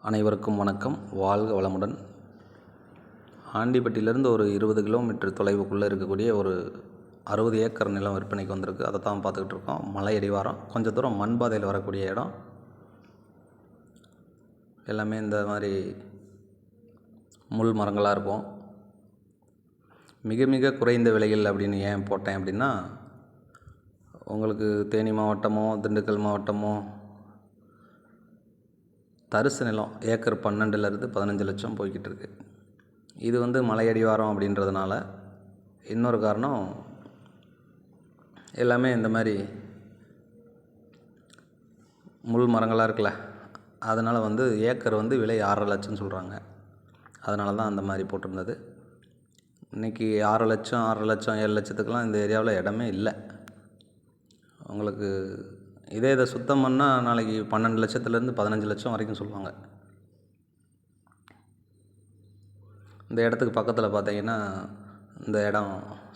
அனைவருக்கும் வணக்கம். வாழ்க வளமுடன். ஆண்டிப்பட்டியிலேருந்து ஒரு 20 கிலோமீட்டர் தொலைவுக்குள்ளே இருக்கக்கூடிய ஒரு 60 ஏக்கர் நிலம் விற்பனைக்கு வந்திருக்கு. அதை தான் பார்த்துக்கிட்டு இருக்கோம். மலை அடிவாரம், கொஞ்சம் தூரம் மண் பாதையில் வரக்கூடிய இடம். எல்லாமே இந்த மாதிரி முள் மரங்களாக இருக்கும். மிக மிக குறைந்த விலைகள் அப்படின்னு ஏன் போட்டேன் அப்படின்னா, உங்களுக்கு தேனி மாவட்டமோ திண்டுக்கல் மாவட்டமோ தரிசு நிலம் ஏக்கர் 12லேருந்து 15 லட்சம் போய்கிட்டு இருக்கு. இது மலையடிவாரம் அப்படின்றதுனால. இன்னொரு காரணம், எல்லாமே இந்த மாதிரி முள் மரங்களாக இருக்குல்ல, அதனால் ஏக்கர் விலை 6.5 லட்சம்னு சொல்கிறாங்க. அதனால தான் அந்த மாதிரி போட்டிருந்தது. இன்றைக்கி 6 லட்சம் 6 லட்சம் 7 லட்சத்துக்கெலாம் இந்த ஏரியாவில் இடமே இல்லை. உங்களுக்கு இதை சுத்தம் பண்ணால் நாளைக்கு 12 லட்சத்துலேருந்து 15 லட்சம் வரைக்கும் சொல்லுவாங்க. இந்த இடத்துக்கு பக்கத்தில் பார்த்தீங்கன்னா இந்த இடம்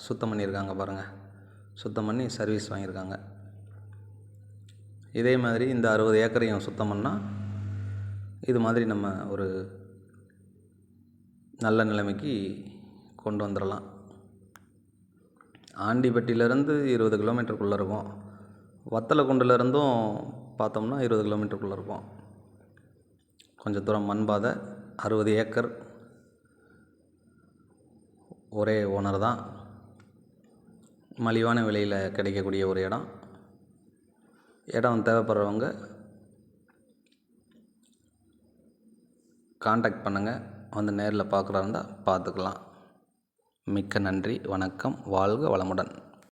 சுத்தம் பண்ணியிருக்காங்க பாருங்கள். சுத்தம் பண்ணி சர்வீஸ் வாங்கியிருக்காங்க. இதே மாதிரி இந்த 60 ஏக்கரையும் சுத்தம் பண்ணால் இது மாதிரி நம்ம ஒரு நல்ல நிலைமைக்கு கொண்டு வந்துடலாம். ஆண்டிப்பட்டியிலேருந்து 20 கிலோமீட்டருக்குள்ளே இருக்கும். வத்தலக்குண்டுலேருந்தும் பார்த்தோம்னா 20 கிலோமீட்டருக்குள்ளே இருக்கும். கொஞ்சம் தூரம் மண் பாதை, 60 ஏக்கர், ஒரே ஓனர் தான். மலிவான விலையில் கிடைக்கக்கூடிய ஒரு இடம். இடம் தேவைப்படுறவங்க காண்டாக்ட் பண்ணுங்கள். நேரில் பார்க்குறதா இருந்தால் பார்த்துக்கலாம். மிக்க நன்றி. வணக்கம். வாழ்க வளமுடன்.